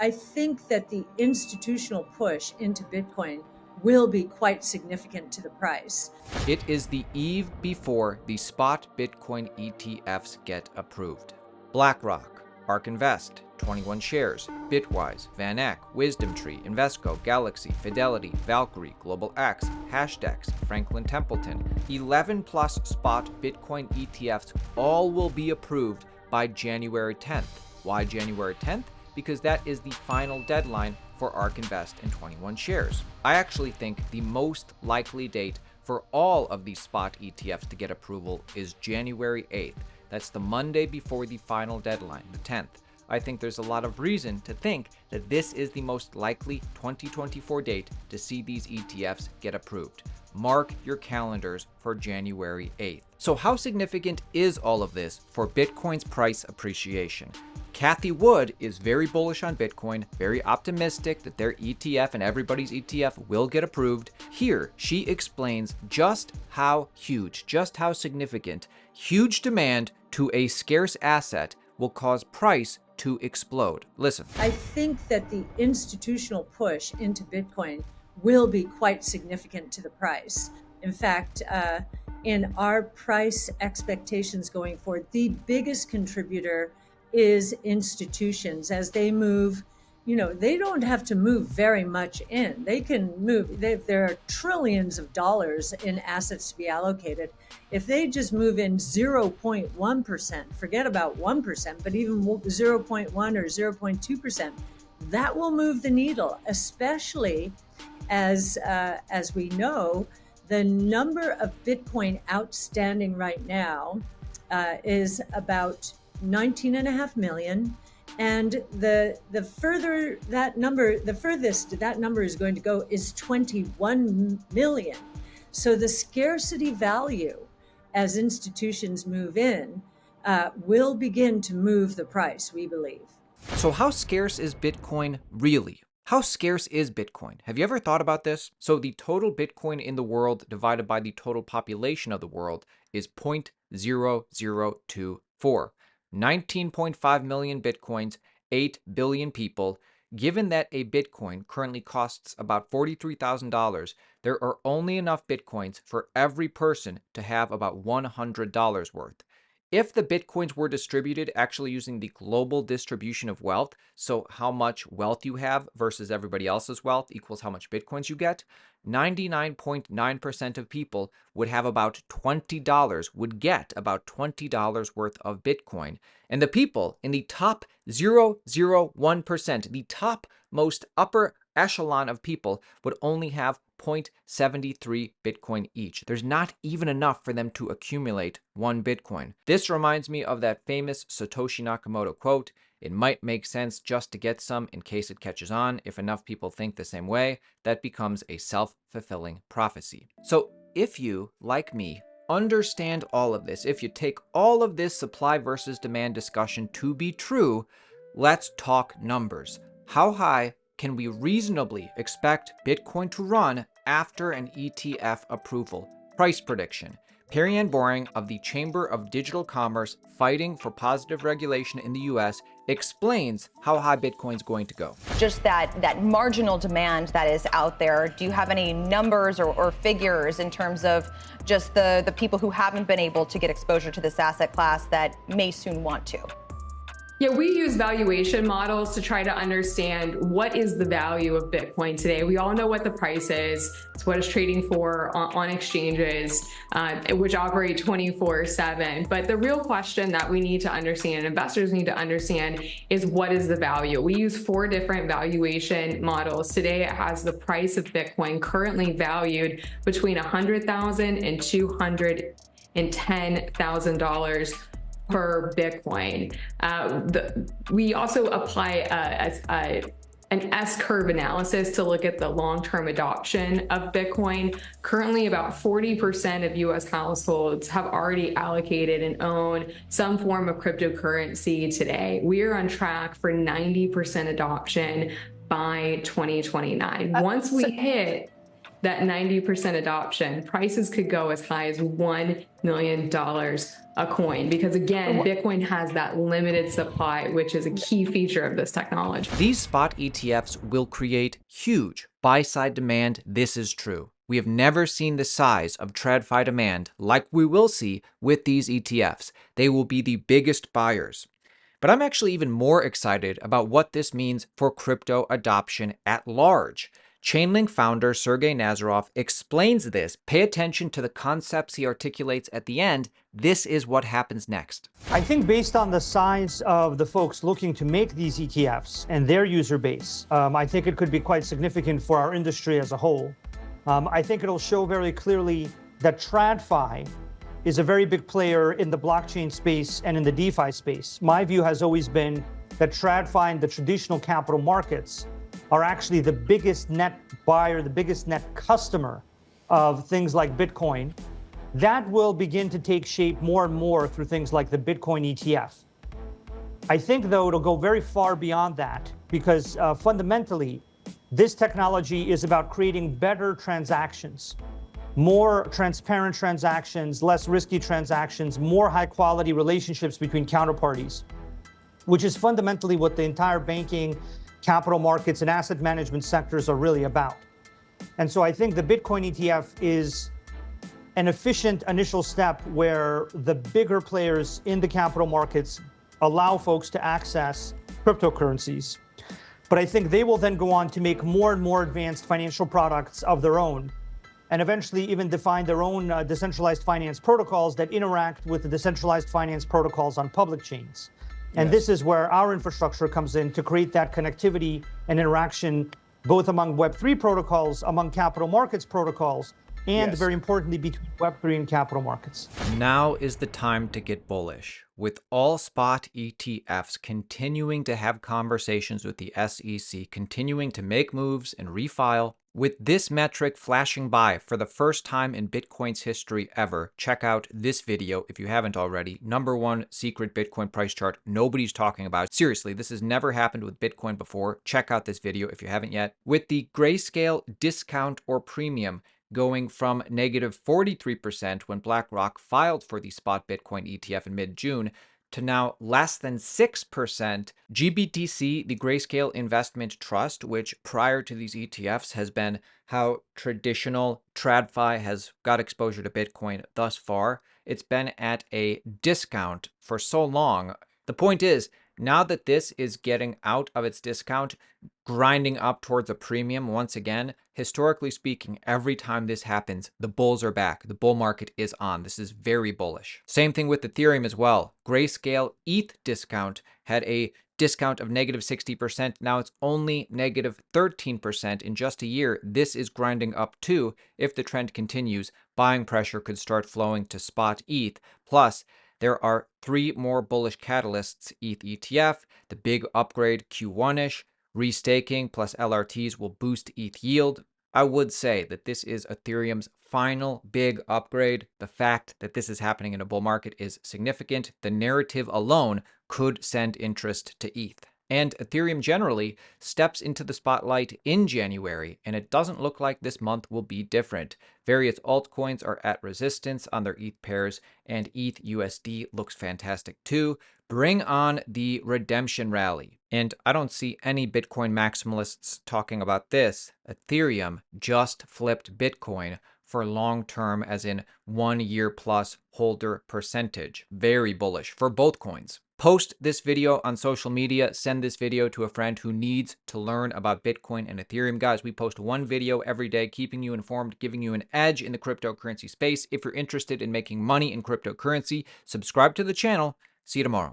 I think that the institutional push into Bitcoin will be quite significant to the price. It is the eve before the spot Bitcoin ETFs get approved. BlackRock, ARK Invest, 21 Shares, Bitwise, VanEck, WisdomTree, Invesco, Galaxy, Fidelity, Valkyrie, Global X, Hashdex, Franklin Templeton, 11 plus spot Bitcoin ETFs all will be approved by January 10th. Why January 10th? Because that is the final deadline for ARK Invest and 21 Shares. I actually think the most likely date for all of these spot ETFs to get approval is January 8th. That's the Monday before the final deadline, the 10th. I think there's a lot of reason to think that this is the most likely 2024 date to see these ETFs get approved. Mark your calendars for January 8th. So how significant is all of this for Bitcoin's price appreciation? Cathie Wood is very bullish on Bitcoin, very optimistic that their ETF and everybody's ETF will get approved. Here, she explains just how huge, just how significant, huge demand to a scarce asset will cause price to explode. Listen. I think that the institutional push into Bitcoin will be quite significant to the price. In fact, in our price expectations going forward, the biggest contributor is institutions. As they move, they don't have to move very much in. They can move, there are trillions of dollars in assets to be allocated. If they just move in 0.1%, forget about 1%, but even 0.1 or 0.2%, that will move the needle, especially as we know, the number of Bitcoin outstanding right now is about 19.5 million. And the furthest that number is going to go is 21 million. So the scarcity value as institutions move in will begin to move the price, we believe. So how scarce is Bitcoin really? How scarce is Bitcoin? Have you ever thought about this? So the total Bitcoin in the world divided by the total population of the world is 0.0024. 19.5 million Bitcoins, 8 billion people. Given that a Bitcoin currently costs about $43,000, there are only enough Bitcoins for every person to have about $100 worth. If the Bitcoins were distributed actually using the global distribution of wealth, so how much wealth you have versus everybody else's wealth equals how much Bitcoins you get, 99.9% of people would have about $20, would get about $20 worth of Bitcoin. And the people in the top 0.001%, the top most upper echelon of people, would only have 0.73 Bitcoin each. There's not even enough for them to accumulate one Bitcoin. This reminds me of that famous Satoshi Nakamoto quote, "It might make sense just to get some in case it catches on. If enough people think the same way, that becomes a self-fulfilling prophecy." So if you, like me, understand all of this, if you take all of this supply versus demand discussion to be true, let's talk numbers. How high can we reasonably expect Bitcoin to run after an ETF approval? Price prediction. Perry-Ann Boring of the Chamber of Digital Commerce fighting for positive regulation in the US explains how high Bitcoin's going to go. Just that marginal demand that is out there, do you have any numbers or figures in terms of just the people who haven't been able to get exposure to this asset class that may soon want to? Yeah, we use valuation models to try to understand what is the value of Bitcoin today. We all know what the price is. It's what it's trading for on exchanges, which operate 24/7. But the real question that we need to understand, investors need to understand, is what is the value? We use 4 different valuation models. Today, it has the price of Bitcoin currently valued between $100,000 and $210,000 per Bitcoin. We also apply an S-curve analysis to look at the long-term adoption of Bitcoin. Currently, about 40% of US households have already allocated and own some form of cryptocurrency today. We are on track for 90% adoption by 2029. Once we hit that 90% adoption, prices could go as high as $1 million a coin, because again, Bitcoin has that limited supply, which is a key feature of this technology. These spot ETFs will create huge buy-side demand. This is true. We have never seen the size of TradFi demand like we will see with these ETFs. They will be the biggest buyers. But I'm actually even more excited about what this means for crypto adoption at large. Chainlink founder Sergey Nazarov explains this. Pay attention to the concepts he articulates at the end. This is what happens next. I think based on the size of the folks looking to make these ETFs and their user base, I think it could be quite significant for our industry as a whole. I think it'll show very clearly that TradFi is a very big player in the blockchain space and in the DeFi space. My view has always been that TradFi and the traditional capital markets are actually the biggest net buyer, the biggest net customer of things like Bitcoin. That will begin to take shape more and more through things like the Bitcoin ETF. I think, though, it'll go very far beyond that because fundamentally, this technology is about creating better transactions, more transparent transactions, less risky transactions, more high-quality relationships between counterparties, which is fundamentally what the entire banking, capital markets, and asset management sectors are really about. And so I think the Bitcoin ETF is an efficient initial step where the bigger players in the capital markets allow folks to access cryptocurrencies. But I think they will then go on to make more and more advanced financial products of their own, and eventually even define their own decentralized finance protocols that interact with the decentralized finance protocols on public chains. And This is where our infrastructure comes in to create that connectivity and interaction, both among Web3 protocols, among capital markets protocols, and very importantly, between Web3 and capital markets. Now is the time to get bullish. With all spot ETFs continuing to have conversations with the SEC, continuing to make moves and refile, with this metric flashing by for the first time in Bitcoin's history ever, check out this video if you haven't already. #1 secret Bitcoin price chart nobody's talking about. Seriously, this has never happened with Bitcoin before. Check out this video if you haven't yet. With the grayscale discount or premium going from negative 43% when BlackRock filed for the spot Bitcoin ETF in mid-June to now less than 6%. GBTC, the Grayscale Investment Trust, which prior to these ETFs has been how traditional TradFi has got exposure to Bitcoin thus far. It's been at a discount for so long. The point is, now that this is getting out of its discount, grinding up towards a premium once again, historically speaking, every time this happens, the bulls are back. The bull market is on. This is very bullish. Same thing with Ethereum as well. Grayscale ETH discount had a discount of negative 60%. Now it's only negative 13% in just a year. This is grinding up too. If the trend continues, buying pressure could start flowing to spot ETH. Plus, there are 3 more bullish catalysts: ETH ETF, the big upgrade Q1-ish, restaking plus LRTs will boost ETH yield. I would say that this is Ethereum's final big upgrade. The fact that this is happening in a bull market is significant. The narrative alone could send interest to ETH. And Ethereum generally steps into the spotlight in January, and it doesn't look like this month will be different. Various altcoins are at resistance on their ETH pairs, and ETH USD looks fantastic too. Bring on the redemption rally. And I don't see any Bitcoin maximalists talking about this. Ethereum just flipped Bitcoin for long-term, as in 1 year plus holder percentage. Very bullish for both coins. Post this video on social media. Send this video to a friend who needs to learn about Bitcoin and Ethereum. Guys, we post 1 video every day, keeping you informed, giving you an edge in the cryptocurrency space. If you're interested in making money in cryptocurrency, subscribe to the channel. See you tomorrow.